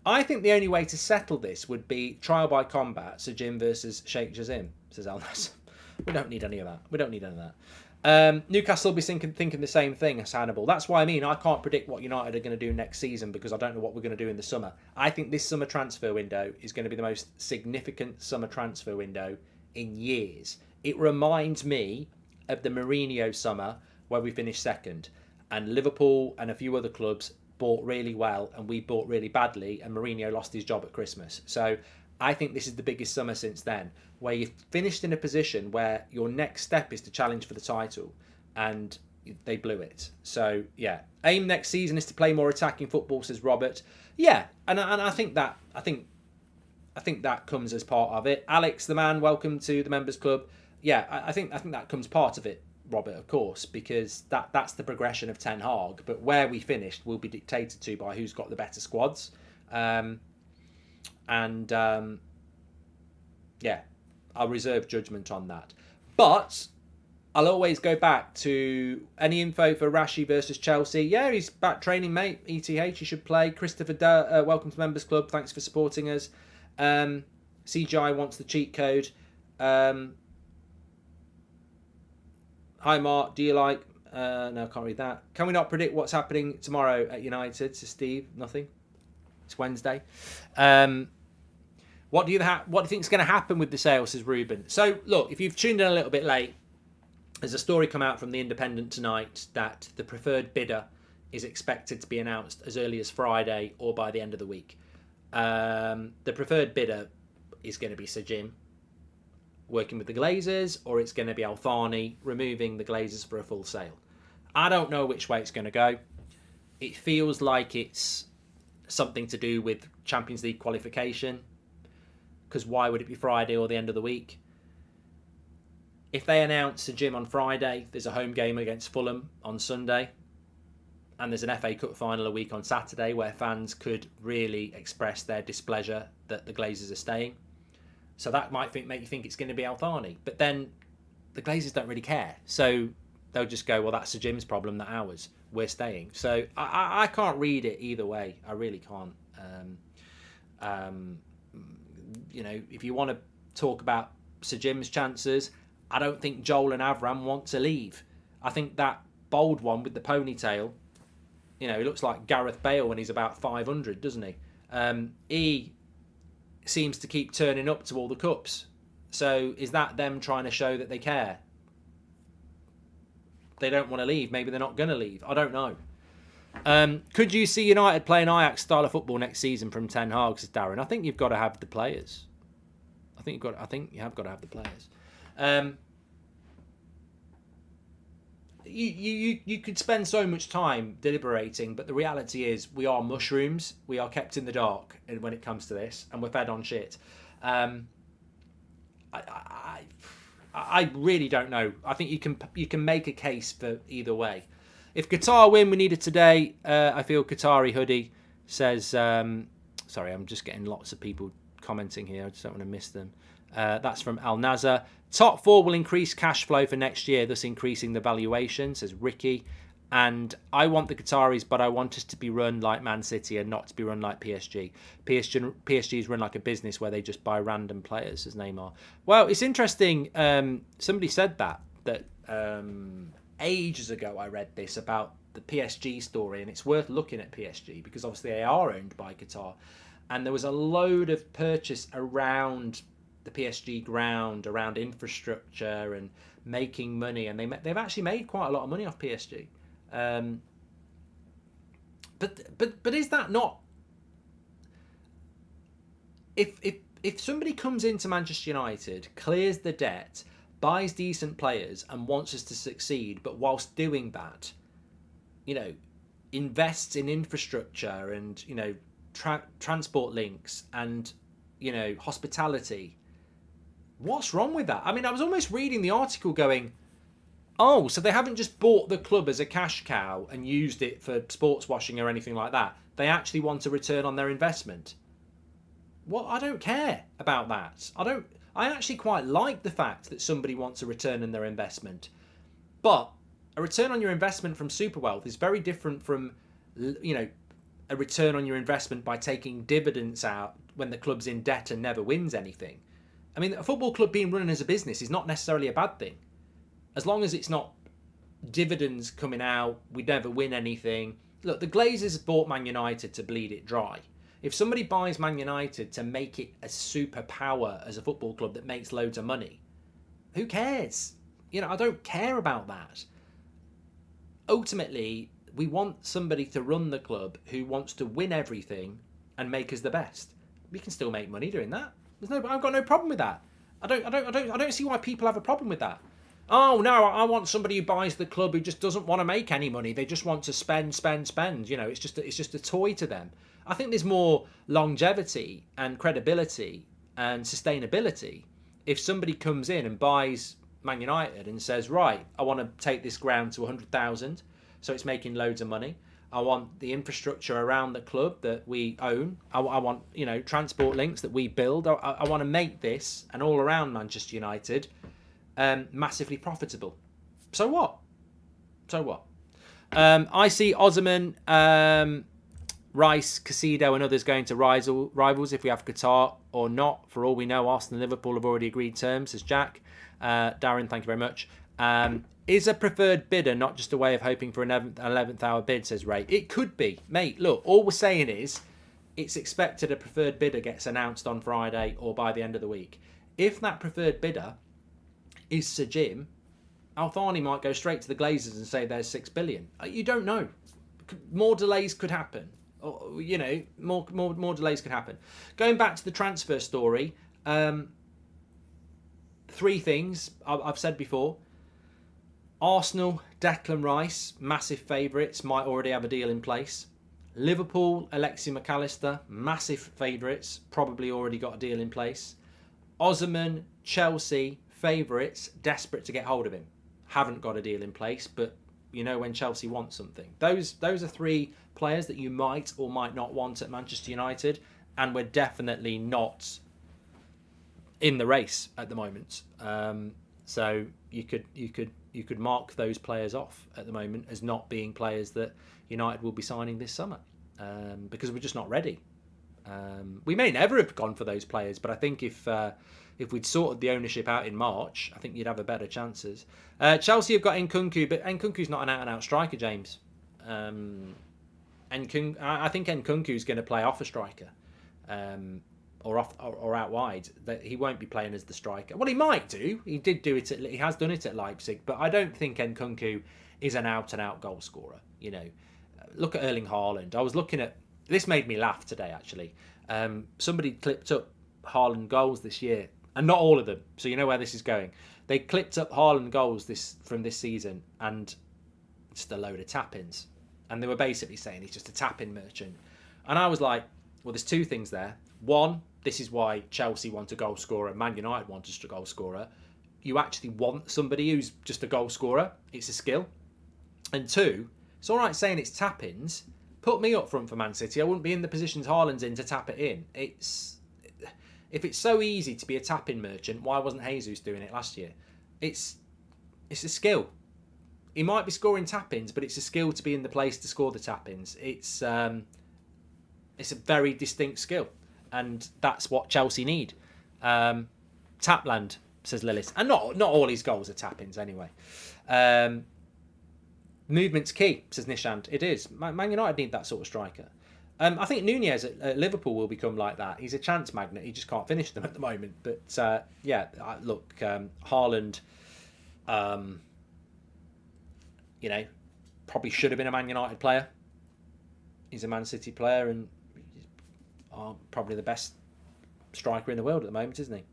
A: I think the only way to settle this would be trial by combat, Sir Jim versus Sheikh Jazim, says Al Nasser. We don't need any of that. Newcastle will be thinking the same thing as Hannibal. That's why I can't predict what United are going to do next season because I don't know what we're going to do in the summer. I think this summer transfer window is going to be the most significant summer transfer window in years. It reminds me of the Mourinho summer where we finished second, and Liverpool and a few other clubs bought really well and we bought really badly, and Mourinho lost his job at Christmas. So I think this is the biggest summer since then, where you've finished in a position where your next step is to challenge for the title, and they blew it. So yeah, aim next season is to play more attacking football, says Robert. Yeah, and I think that comes as part of it. Alex the man, welcome to the members club. Yeah, I think that comes part of it, Robert, of course, because that's the progression of Ten Hag. But where we finished will be dictated to by who's got the better squads. Yeah, I'll reserve judgment on that. But I'll always go back to any info for Rashi versus Chelsea. Yeah, he's back training, mate. ETH, he should play. Christopher, welcome to Members Club. Thanks for supporting us. CGI wants the cheat code. Hi, Mark. Do you like... no, I can't read that. Can we not predict what's happening tomorrow at United? Says Steve. Nothing. It's Wednesday. What do you think is going to happen with the sale, says Ruben? So, look, if you've tuned in a little bit late, there's a story come out from The Independent tonight that the preferred bidder is expected to be announced as early as Friday or by the end of the week. The preferred bidder is going to be Sir Jim working with the Glazers, or it's going to be Al Thani removing the Glazers for a full sale. I don't know which way it's going to go. It feels like it's something to do with Champions League qualification, because why would it be Friday or the end of the week? If they announce Sir Jim on Friday, there's a home game against Fulham on Sunday, and there's an FA Cup final a week on Saturday where fans could really express their displeasure that the Glazers are staying. So that might make you think it's going to be Al Thani. But then the Glazers don't really care. So they'll just go, well, that's Sir Jim's problem, not ours. We're staying. So I can't read it either way. I really can't. If you want to talk about Sir Jim's chances. I don't think Joel and Avram want to leave. I think that bald one with the ponytail, he looks like Gareth Bale when he's about 500, doesn't he? He seems to keep turning up to all the cups. So is that them trying to show that they care? They don't want to leave. Maybe they're not going to leave. I don't know. Could you see United playing Ajax style of football next season from Ten Hag? Says Darren. I think you've got to have the players. I think you have got to have the players. You could spend so much time deliberating, but the reality is we are mushrooms. We are kept in the dark when it comes to this, and we're fed on shit. I really don't know. I think you can make a case for either way. If Qatar win, we need it today. I feel Qatari hoodie says. Sorry, I'm just getting lots of people commenting here. I just don't want to miss them. That's from Al Nazar. Top four will increase cash flow for next year, thus increasing the valuation, says Ricky. And I want the Qataris, but I want us to be run like Man City and not to be run like PSG. PSG is run like a business where they just buy random players, says Neymar. Well, it's interesting. Somebody said that ages ago. I read this about the PSG story, and it's worth looking at PSG because obviously they are owned by Qatar. And there was a load of purchase around the PSG ground, around infrastructure and making money, and they've actually made quite a lot of money off PSG. But is that not, if somebody comes into Manchester United, clears the debt, buys decent players and wants us to succeed, but whilst doing that, invests in infrastructure and transport links and hospitality, what's wrong with that? I mean, I was almost reading the article going, oh, so they haven't just bought the club as a cash cow and used it for sports washing or anything like that. They actually want a return on their investment. Well, I don't care about that. I actually quite like the fact that somebody wants a return on their investment. But a return on your investment from Superwealth is very different from, a return on your investment by taking dividends out when the club's in debt and never wins anything. I mean, a football club being run as a business is not necessarily a bad thing. As long as it's not dividends coming out, we never win anything. Look, the Glazers bought Man United to bleed it dry. If somebody buys Man United to make it a superpower as a football club that makes loads of money, who cares? I don't care about that. Ultimately, we want somebody to run the club who wants to win everything and make us the best. We can still make money doing that. I've got no problem with that. I don't see why people have a problem with that. Oh no, I want somebody who buys the club who just doesn't want to make any money. They just want to spend. It's just a toy to them. I think there's more longevity and credibility and sustainability if somebody comes in and buys Man United and says, right, I want to take this ground to 100,000, so it's making loads of money. I want the infrastructure around the club that we own. I want transport links that we build. I want to make this and all around Manchester United massively profitable. So what? I see Osman, Rice, Casido and others going to rivals if we have Qatar or not. For all we know, Arsenal and Liverpool have already agreed terms, says Jack. Darren, thank you very much. Is a preferred bidder not just a way of hoping for an 11th hour bid, says Ray. It could be. Mate, look, all we're saying is it's expected a preferred bidder gets announced on Friday or by the end of the week. If that preferred bidder is Sir Jim, Al Thani might go straight to the Glazers and say there's 6 billion. You don't know. More delays could happen. Or, more delays could happen. Going back to the transfer story, 3 things I've said before. Arsenal, Declan Rice, massive favourites, might already have a deal in place. Liverpool, Alexi McAllister, massive favourites, probably already got a deal in place. Osimhen, Chelsea, favourites, desperate to get hold of him. Haven't got a deal in place, but when Chelsea want something. Those are 3 players that you might or might not want at Manchester United, and we're definitely not in the race at the moment. So you could mark those players off at the moment as not being players that United will be signing this summer, because we're just not ready. We may never have gone for those players, but I think if we'd sorted the ownership out in March, I think you'd have a better chances. Chelsea have got Nkunku, but Nkunku's not an out-and-out striker, James. I think Nkunku's going to play off a striker, or out wide. That he won't be playing as the striker. Well, he might do. He did do it. He has done it at Leipzig, but I don't think Nkunku is an out-and-out goal scorer. You know, look at Erling Haaland. I was looking at this. Made me laugh today. Actually, somebody clipped up Haaland goals this year, and not all of them. So you know where this is going. They clipped up Haaland goals from this season, and just a load of tap-ins. And they were basically saying he's just a tap-in merchant. And I was like, well, there's two things there. One, this is why Chelsea want a goal scorer, Man United want just a goal scorer. You actually want somebody who's just a goal scorer. It's a skill. And two, it's all right saying it's tap-ins. Put me up front for Man City. I wouldn't be in the positions Haaland's in to tap it in. If it's so easy to be a tap-in merchant, why wasn't Jesus doing it last year? It's a skill. He might be scoring tap-ins, but it's a skill to be in the place to score the tap-ins. It's a very distinct skill, and that's what Chelsea need. Tapland, says Lillis, and not all his goals are tap-ins anyway. Movement's key, says Nishant. It is. Man United need that sort of striker. I think Nunez at Liverpool will become like that. He's a chance magnet. He just can't finish them at the moment. But look, Haaland. Probably should have been a Man United player. He's a Man City player and probably the best striker in the world at the moment, isn't he?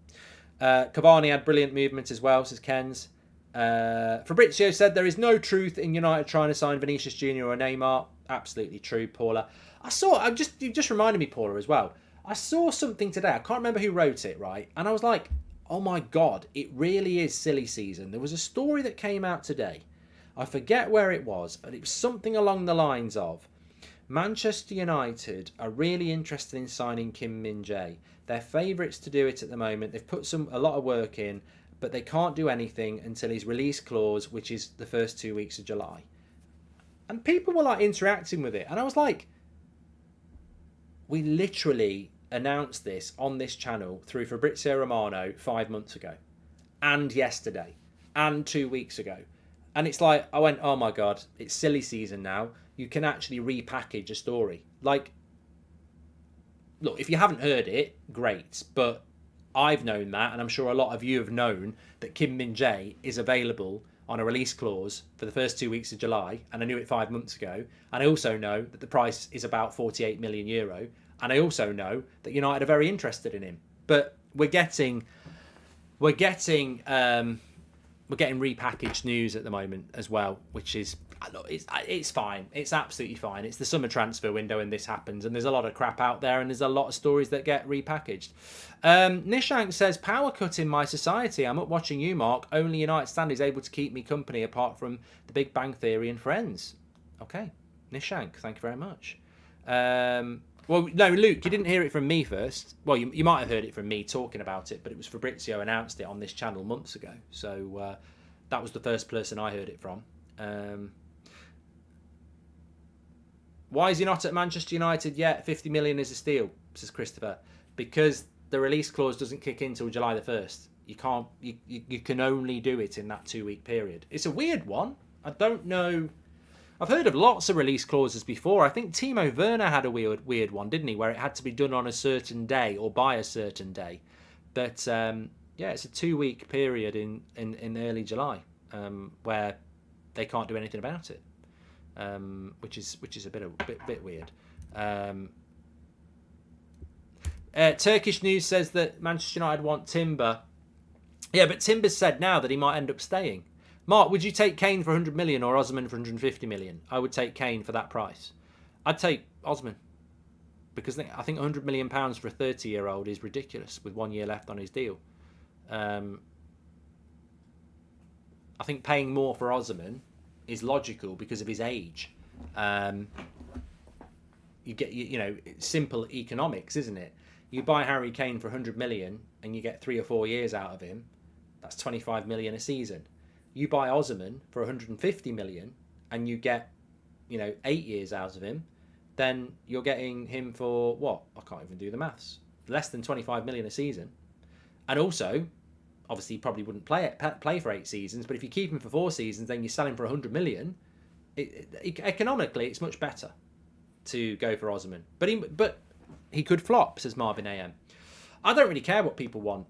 A: Cavani had brilliant movement as well, says Kens. Fabrizio said there is no truth in United trying to sign Vinicius Jr. or Neymar. Absolutely true, Paula. You just reminded me, Paula, as well. I saw something today. I can't remember who wrote it, right? And I was like, oh my God, it really is silly season. There was a story that came out today. I forget where it was, but it was something along the lines of Manchester United are really interested in signing Kim Min-jae. They're favourites to do it at the moment. They've put a lot of work in, but they can't do anything until his release clause, which is the first 2 weeks of July. And people were like interacting with it. And I was like, we literally announced this on this channel through Fabrizio Romano 5 months ago, and yesterday, and 2 weeks ago. And it's like, I went, oh my God, it's silly season now. You can actually repackage a story. Like, look, if you haven't heard it, great. But I've known that, and I'm sure a lot of you have known that Kim Min-jae is available on a release clause for the first 2 weeks of July. And I knew it 5 months ago. And I also know that the price is about €48 million. And I also know that United are very interested in him. But we're getting repackaged news at the moment as well, which is, it's fine. It's absolutely fine. It's the summer transfer window and this happens, and there's a lot of crap out there and there's a lot of stories that get repackaged. Nishank says, power cut in my society. I'm up watching you, Mark. Only United Stand is able to keep me company apart from The Big Bang Theory and Friends. Okay, Nishank, thank you very much. Well, no, Luke, you didn't hear it from me first. Well, you might have heard it from me talking about it, but it was Fabrizio announced it on this channel months ago. So that was the first person I heard it from. Why is he not at Manchester United yet? 50 million is a steal, says Christopher. Because the release clause doesn't kick in until July the 1st. You can't. You can only do it in that 2 week period. It's a weird one. I don't know. I've heard of lots of release clauses before. I think Timo Werner had a weird one, didn't he? Where it had to be done on a certain day or by a certain day. But it's a 2 week period in early July where they can't do anything about it, which is a bit weird. Turkish news says that Manchester United want Timber. Yeah, but Timber's said now that he might end up staying. Mark, would you take Kane for 100 million or Osman for 150 million? I would take Kane for that price. I'd take Osman because I think 100 million pounds for a 30-year-old is ridiculous with 1 year left on his deal. I think paying more for Osman is logical because of his age. You get simple economics, isn't it? You buy Harry Kane for 100 million and you get 3 or 4 years out of him. That's 25 million a season. You buy Osman for 150 million and you get, 8 years out of him. then you're getting him for what? I can't even do the maths. Less than 25 million a season. And also, obviously, he probably wouldn't play for 8 seasons, but if you keep him for 4 seasons, then you sell him for 100 million. Economically, it's much better to go for Osman. But he could flop, says Marvin AM. I don't really care what people want.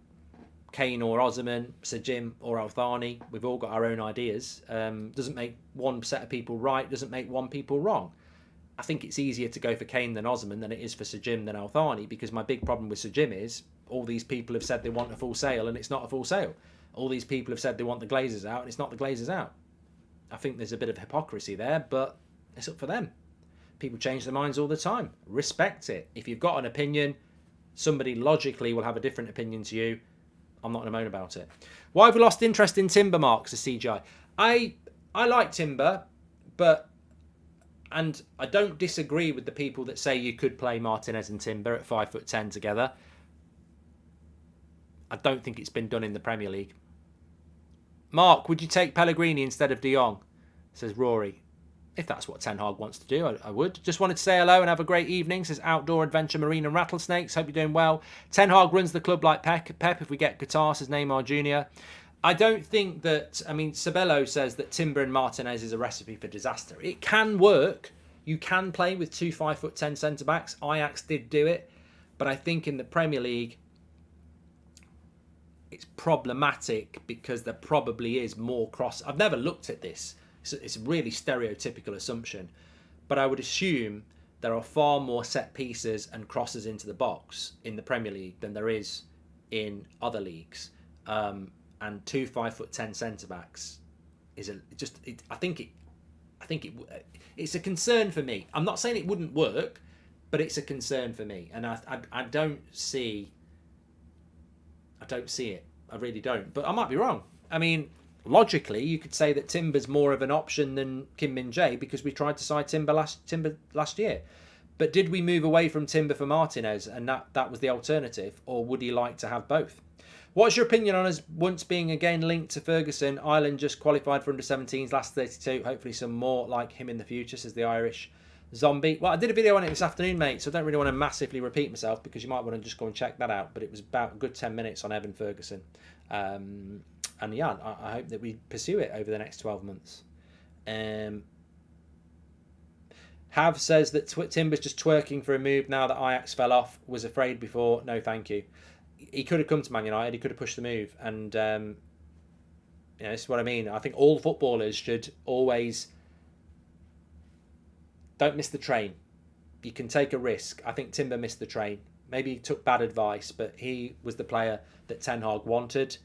A: Kane or Osman, Sajim or Al-Thani. We've all got our own ideas. Doesn't make one set of people right, doesn't make one people wrong. I think it's easier to go for Kane than Osman than it is for Sajim than Al-Thani, because my big problem with Sajim is all these people have said they want a full sale and it's not a full sale. All these people have said they want the Glazers out and it's not the Glazers out. I think there's a bit of hypocrisy there, but it's up for them. People change their minds all the time. Respect it. If you've got an opinion, somebody logically will have a different opinion to you. I'm not going to moan about it. Why have we lost interest in Timber, Marks, a CGI? I like Timber, and I don't disagree with the people that say you could play Martinez and Timber at 5'10" together. I don't think it's been done in the Premier League. Mark, would you take Pellegrini instead of De Jong? Says Rory. If that's what Ten Hag wants to do, I would. Just wanted to say hello and have a great evening, says Outdoor Adventure Marine and Rattlesnakes. Hope you're doing well. Ten Hag runs the club like Pep if we get Qatar, says Neymar Jr. I don't think that, Sabello says that Timber and Martinez is a recipe for disaster. It can work. You can play with 2 5'10" centre-backs. Ajax did do it. But I think in the Premier League, it's problematic because there probably is more cross. I've never looked at this. It's a really stereotypical assumption. But I would assume there are far more set pieces and crosses into the box in the Premier League than there is in other leagues. And 2 5'10" centre-backs is it's a concern for me. I'm not saying it wouldn't work, but it's a concern for me. And I don't see it. I really don't. But I might be wrong. Logically, you could say that Timber's more of an option than Kim Min-jae because we tried to sign Timber last year. But did we move away from Timber for Martinez and that was the alternative? Or would he like to have both? What's your opinion on us once being again linked to Ferguson? Ireland just qualified for under-17s, last 32. Hopefully some more like him in the future, says the Irish Zombie. Well, I did a video on it this afternoon, mate, so I don't really want to massively repeat myself because you might want to just go and check that out. But it was about a good 10 minutes on Evan Ferguson. And yeah, I hope that we pursue it over the next 12 months. Hav says that Timber's just twerking for a move now that Ajax fell off. Was afraid before. No, thank you. He could have come to Man United. He could have pushed the move. And this is what I mean. I think all footballers should always... Don't miss the train. You can take a risk. I think Timber missed the train. Maybe he took bad advice, but he was the player that Ten Hag wanted.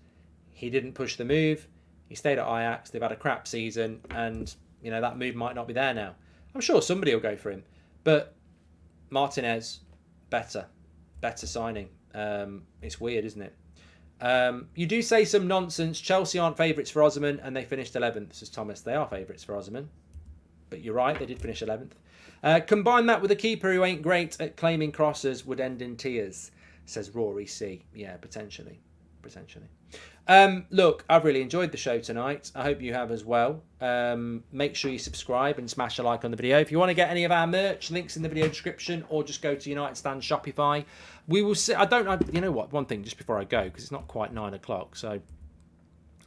A: He didn't push the move. He stayed at Ajax. They've had a crap season, and that move might not be there now. I'm sure somebody will go for him, but Martinez, better signing. It's weird, isn't it? You do say some nonsense. Chelsea aren't favourites for Osman, and they finished 11th, says Thomas. They are favourites for Osman, but you're right, they did finish 11th. Combine that with a keeper who ain't great at claiming crosses would end in tears, says Rory C. Yeah, potentially. Look, I've really enjoyed the show tonight. I hope you have as well. Make sure you subscribe and smash a like on the video. If you want to get any of our merch, links in the video description, or just go to United Stand Shopify. We will see. You know what? One thing just before I go, because it's not quite 9 o'clock, so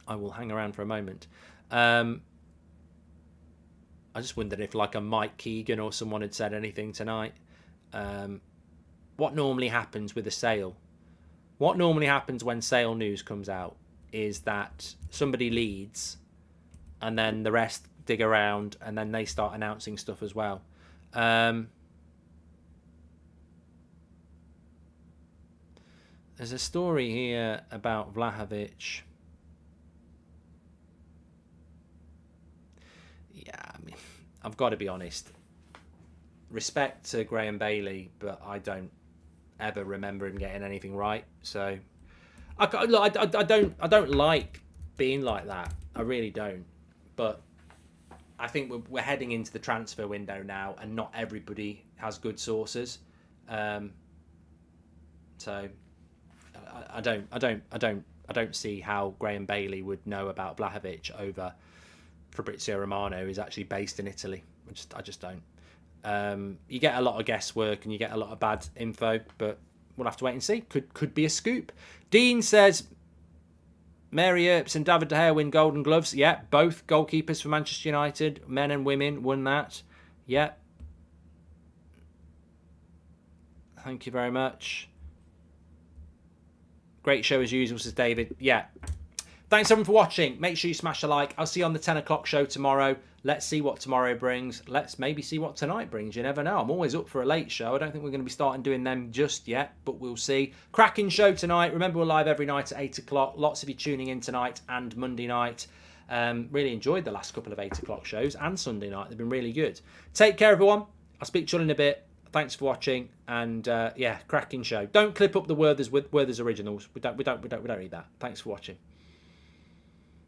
A: I will hang around for a moment. I just wondered if like a Mike Keegan or someone had said anything tonight. What normally happens with a sale? What normally happens when sale news comes out is that somebody leads and then the rest dig around and then they start announcing stuff as well. There's a story here about Vlahovic. Yeah, I've got to be honest. Respect to Graham Bailey, but I don't ever remember him getting anything right. So I don't like being like that. I really don't. But I think we're heading into the transfer window now, and not everybody has good sources. So I don't see how Graham Bailey would know about Vlahovic over Fabrizio Romano, who's actually based in Italy. I just don't. You get a lot of guesswork and you get a lot of bad info, but we'll have to wait and see. Could be a scoop. Dean says Mary Earps and David De Gea win Golden Gloves. Yeah, both goalkeepers for Manchester United, men and women, won that. Yeah. Thank you very much. Great show as usual, says David. Yeah. Thanks everyone for watching. Make sure you smash a like. I'll see you on the 10 o'clock show tomorrow. Let's see what tomorrow brings. Let's maybe see what tonight brings. You never know. I'm always up for a late show. I don't think we're going to be starting doing them just yet, but we'll see. Cracking show tonight. Remember, we're live every night at 8 o'clock. Lots of you tuning in tonight and Monday night. Really enjoyed the last couple of 8 o'clock shows and Sunday night. They've been really good. Take care, everyone. I'll speak to you in a bit. Thanks for watching, and yeah, cracking show. Don't clip up the Werther's originals. We don't need that. Thanks for watching.